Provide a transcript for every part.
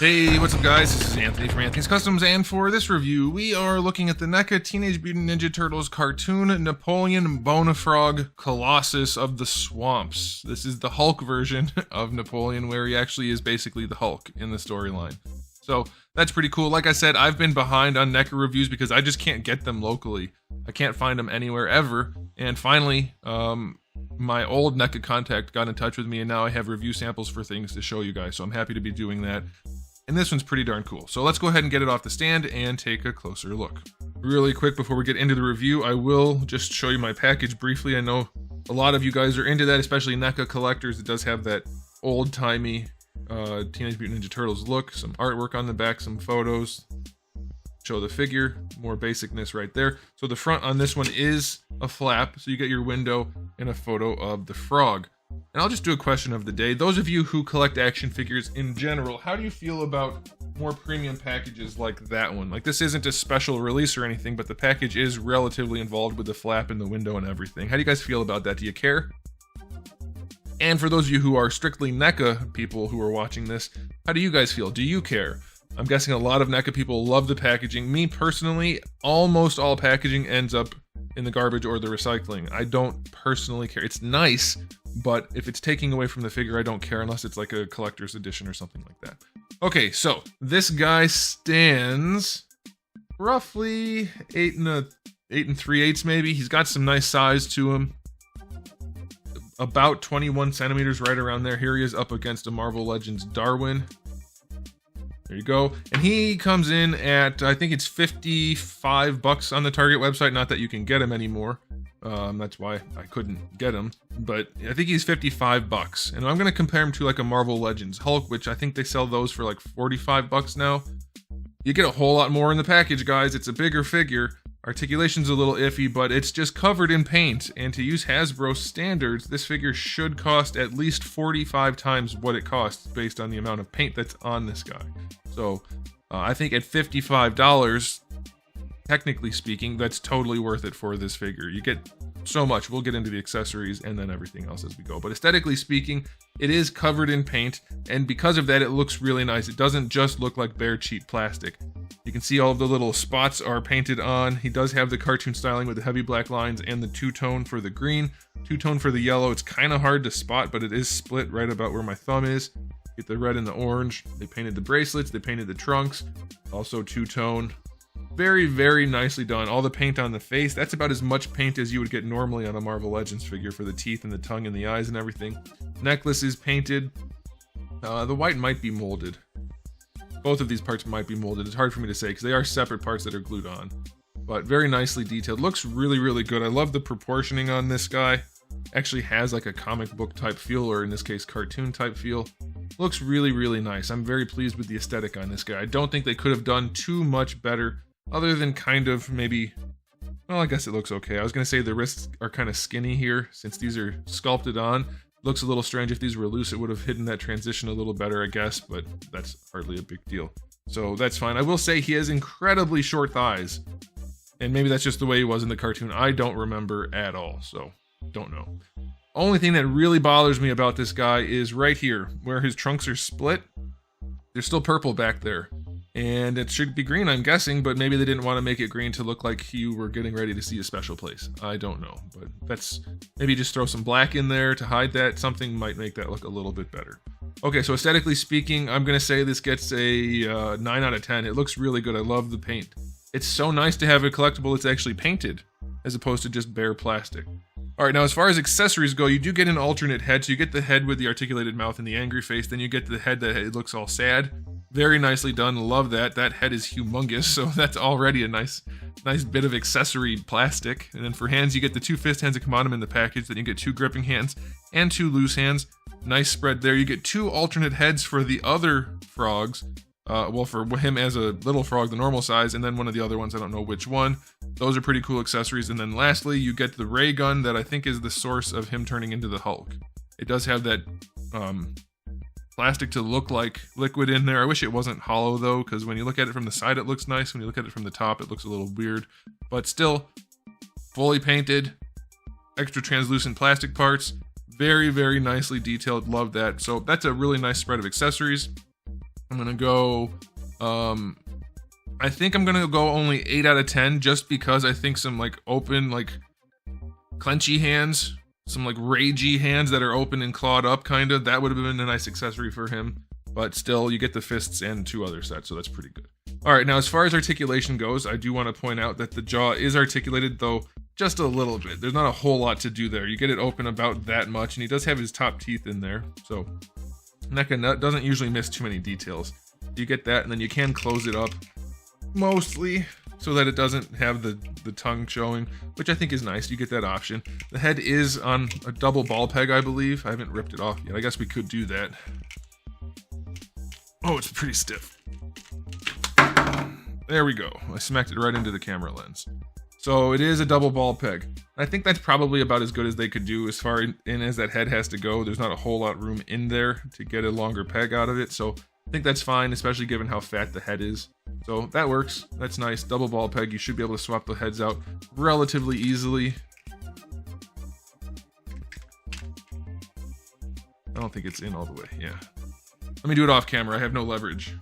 Hey, what's up guys? This is Anthony from Anthony's Customs, and for this review, we are looking at the NECA Teenage Mutant Ninja Turtles cartoon Napoleon Bonafrog Colossus of the Swamps. This is the Hulk version of Napoleon, where he actually is basically the Hulk in the storyline. So that's pretty cool. Like I said, I've been behind on NECA reviews because I just can't get them locally. I can't find them anywhere ever. And finally, my old NECA contact got in touch with me, and now I have review samples for things to show you guys. So I'm happy to be doing that. And this one's pretty darn cool. So let's go ahead and get it off the stand and take a closer look. Really quick before we get into the review, I will just show you my package briefly. I know a lot of you guys are into that, especially NECA collectors. It does have that old-timey Teenage Mutant Ninja Turtles look, some artwork on the back, some photos. Show the figure, more basicness right there. So the front on this one is a flap, so you get your window and a photo of the frog. And I'll just do a question of the day. Those of you who collect action figures in general, how do you feel about more premium packages like that one? Like, this isn't a special release or anything, but the package is relatively involved with the flap and the window and everything. How do you guys feel about that? Do you care? And for those of you who are strictly NECA people who are watching this, how do you guys feel? Do you care? I'm guessing a lot of NECA people love the packaging. Me personally, almost all packaging ends up in the garbage or the recycling. I don't personally care. It's nice, but if it's taking away from the figure, I don't care unless it's like a collector's edition or something like that. Okay, so this guy stands roughly 8 3/8 maybe. He's got some nice size to him. About 21 centimeters, right around there. Here he is up against a Marvel Legends Darwin. There you go. And he comes in at, I think it's $55 on the Target website. Not that you can get him anymore. That's why I couldn't get him. But I think he's $55. And I'm going to compare him to like a Marvel Legends Hulk, which I think they sell those for like $45 now. You get a whole lot more in the package, guys. It's a bigger figure. Articulation's a little iffy, but it's just covered in paint. And to use Hasbro standards, this figure should cost at least 45 times what it costs based on the amount of paint that's on this guy. So I think at $55, technically speaking, that's totally worth it for this figure. You get so much. We'll get into the accessories and then everything else as we go. But aesthetically speaking, it is covered in paint, and because of that, it looks really nice. It doesn't just look like bare cheap plastic. You can see all of the little spots are painted on. He does have the cartoon styling with the heavy black lines and the two-tone for the green, two-tone for the yellow. It's kind of hard to spot, but it is split right about where my thumb is. Get the red and the orange. They painted the bracelets, they painted the trunks, also two-tone. Very, very nicely done. All the paint on the face, that's about as much paint as you would get normally on a Marvel Legends figure for the teeth and the tongue and the eyes and everything. Necklace is painted. The white might be molded. Both of these parts might be molded. It's hard for me to say because they are separate parts that are glued on. But very nicely detailed. Looks really, really good. I love the proportioning on this guy. Actually has like a comic book type feel, or in this case, cartoon type feel. Looks really, really nice. I'm very pleased with the aesthetic on this guy. I don't think they could have done too much better, other than kind of maybe, well, I guess it looks okay. I was going to say the wrists are kind of skinny here, since these are sculpted on. Looks a little strange. If these were loose, it would have hidden that transition a little better, I guess, but that's hardly a big deal. So that's fine. I will say he has incredibly short thighs, and maybe that's just the way he was in the cartoon. I don't remember at all, so don't know. Only thing that really bothers me about this guy is right here, where his trunks are split. There's still purple back there. And it should be green, I'm guessing, but maybe they didn't want to make it green to look like you were getting ready to see a special place. I don't know, but that's, maybe just throw some black in there to hide that. Something might make that look a little bit better. Okay, so aesthetically speaking, I'm going to say this gets a 9 out of 10. It looks really good. I love the paint. It's so nice to have a collectible that's actually painted, as opposed to just bare plastic. All right, now as far as accessories go, you do get an alternate head. So you get the head with the articulated mouth and the angry face, then you get the head that it looks all sad. Very nicely done, love that. That head is humongous, so that's already a nice bit of accessory plastic. And then for hands, you get the 2 fist hands that come on them in the package, then you get 2 gripping hands and 2 loose hands. Nice spread there. You get 2 alternate heads for the other frogs. Well, for him as a little frog, the normal size, and then one of the other ones, I don't know which one. Those are pretty cool accessories. And then lastly, you get the ray gun that I think is the source of him turning into the Hulk. It does have that plastic to look like liquid in there. I wish it wasn't hollow though, because when you look at it from the side, it looks nice. When you look at it from the top, it looks a little weird. But still, fully painted, extra translucent plastic parts. Very, very nicely detailed. Love that. So that's a really nice spread of accessories. I'm gonna go, I think I'm gonna go only 8 out of 10 just because I think some like open, like clenchy hands, some like ragey hands that are open and clawed up kind of, that would have been a nice accessory for him. But still, you get the fists and 2 other sets, so that's pretty good. All right, now as far as articulation goes, I do want to point out that the jaw is articulated, though just a little bit. There's not a whole lot to do there. You get it open about that much, and he does have his top teeth in there, so NECA doesn't usually miss too many details. You get that, and then you can close it up mostly so that it doesn't have the tongue showing, which I think is nice. You get that option. The head is on a double ball peg, I believe. I haven't ripped it off yet. I guess we could do that. Oh, it's pretty stiff. There we go. I smacked it right into the camera lens. So it is a double ball peg. I think that's probably about as good as they could do as far in as that head has to go. There's not a whole lot of room in there to get a longer peg out of it. So I think that's fine, especially given how fat the head is. So that works. That's nice. Double ball peg. You should be able to swap the heads out relatively easily. I don't think it's in all the way. Yeah. Let me do it off camera. I have no leverage.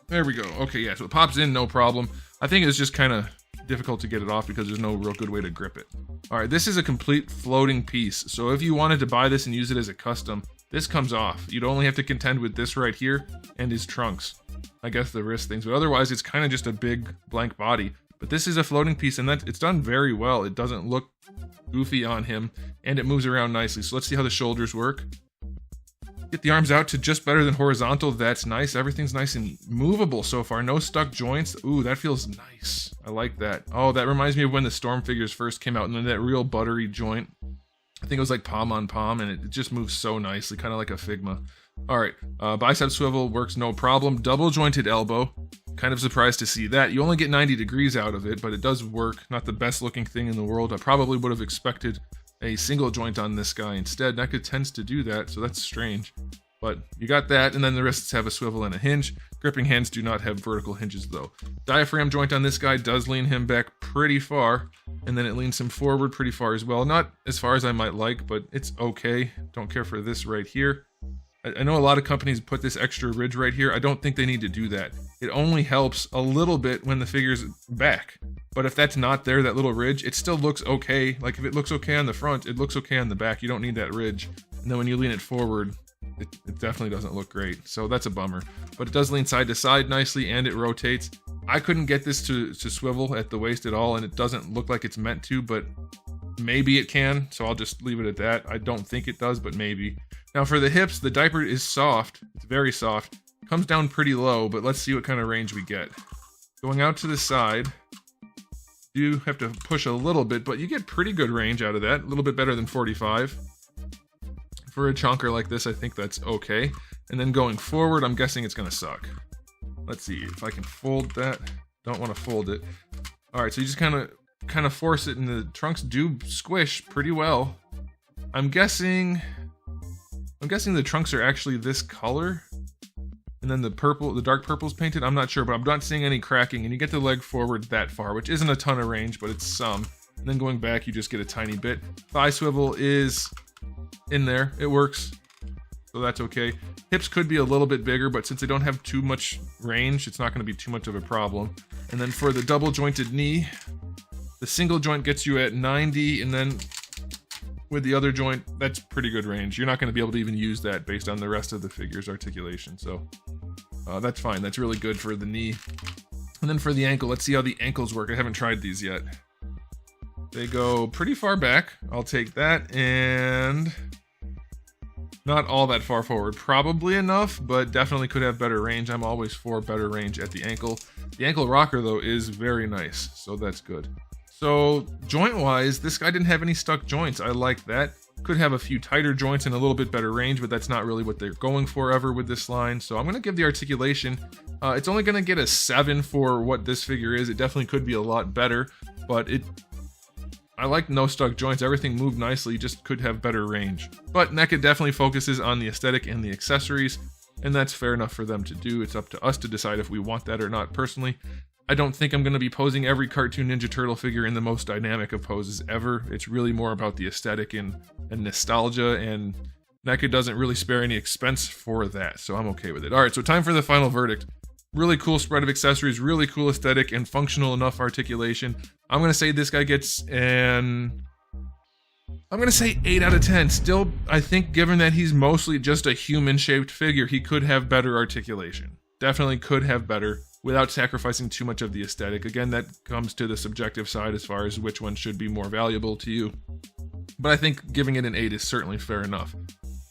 There we go. Okay, yeah, so it pops in, no problem. I think it's just kind of difficult to get it off because there's no real good way to grip it. All right, this is a complete floating piece. So if you wanted to buy this and use it as a custom, this comes off. You'd only have to contend with this right here and his trunks. I guess the wrist things, but otherwise it's kind of just a big blank body. But this is a floating piece, and it's done very well. It doesn't look goofy on him, and it moves around nicely. So let's see how the shoulders work. Get the arms out to just better than horizontal. That's nice. Everything's nice and movable so far. No stuck joints. Ooh, that feels nice. I like that. Oh, that reminds me of when the Storm figures first came out, and then that real buttery joint. I think it was like palm on palm, and it just moves so nicely, kind of like a Figma. All right, bicep swivel works no problem. Double jointed elbow. Kind of surprised to see that. You only get 90 degrees out of it, but it does work. Not the best looking thing in the world. I probably would have expected a single joint on this guy instead. NECA tends to do that, so that's strange. But you got that, and then the wrists have a swivel and a hinge. Gripping hands do not have vertical hinges though. Diaphragm joint on this guy does lean him back pretty far, and then it leans him forward pretty far as well. Not as far as I might like, but it's okay. Don't care for this right here. I know a lot of companies put this extra ridge right here. I don't think they need to do that. It only helps a little bit when the figure's back. But if that's not there, that little ridge, it still looks okay. Like if it looks okay on the front, it looks okay on the back. You don't need that ridge. And then when you lean it forward, it definitely doesn't look great. So that's a bummer. But it does lean side to side nicely, and it rotates. I couldn't get this to swivel at the waist at all, and it doesn't look like it's meant to, but maybe it can. So I'll just leave it at that. I don't think it does, but maybe. Now for the hips, the diaper is soft. It's very soft. Comes down pretty low, but let's see what kind of range we get. Going out to the side, you have to push a little bit, but you get pretty good range out of that. A little bit better than 45. For a chunker like this, I think that's okay. And then going forward, I'm guessing it's gonna suck. Let's see if I can fold that. Don't want to fold it. All right, so you just kind of force it, and the trunks do squish pretty well. I'm guessing the trunks are actually this color, and then the dark purple's painted. I'm not sure, but I'm not seeing any cracking, and you get the leg forward that far, which isn't a ton of range, but it's some. And then going back, you just get a tiny bit. Thigh swivel is in there. It works, so that's okay. Hips could be a little bit bigger, but since they don't have too much range, it's not going to be too much of a problem. And then for the double jointed knee, the single joint gets you at 90, and then with the other joint, that's pretty good range. You're not going to be able to even use that based on the rest of the figure's articulation, so that's fine. That's really good for the knee. And then for the ankle, let's see how the ankles work. I haven't tried these yet. They go pretty far back. I'll take that, and not all that far forward. Probably enough, but definitely could have better range. I'm always for better range at the ankle. The ankle rocker, though, is very nice, so that's good. So joint-wise, this guy didn't have any stuck joints. I like that. Could have a few tighter joints and a little bit better range, but that's not really what they're going for ever with this line. So I'm going to give the articulation. It's only going to get a 7 for what this figure is. It definitely could be a lot better, but I like no stuck joints. Everything moved nicely, just could have better range. But NECA definitely focuses on the aesthetic and the accessories, and that's fair enough for them to do. It's up to us to decide if we want that or not. Personally, I don't think I'm going to be posing every cartoon Ninja Turtle figure in the most dynamic of poses ever. It's really more about the aesthetic and nostalgia and NECA doesn't really spare any expense for that, so I'm okay with it. All right, so time for the final verdict. Really cool spread of accessories, really cool aesthetic, and functional enough articulation. I'm gonna say this guy gets I'm gonna say 8 out of 10. Still, I think given that he's mostly just a human-shaped figure, he could have better articulation. Definitely could have better without sacrificing too much of the aesthetic. Again, that comes to the subjective side as far as which one should be more valuable to you. But I think giving it an 8 is certainly fair enough.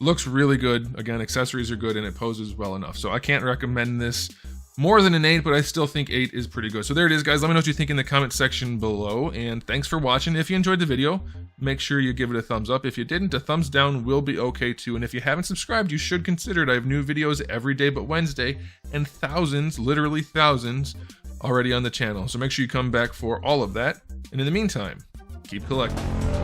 Looks really good. Again, accessories are good and it poses well enough. So I can't recommend this more than an 8, but I still think 8 is pretty good. So there it is, guys. Let me know what you think in the comment section below. And thanks for watching. If you enjoyed the video, make sure you give it a thumbs up. If you didn't, a thumbs down will be okay too. And if you haven't subscribed, you should consider it. I have new videos every day but Wednesday, and thousands, literally thousands, already on the channel. So make sure you come back for all of that. And in the meantime, keep collecting.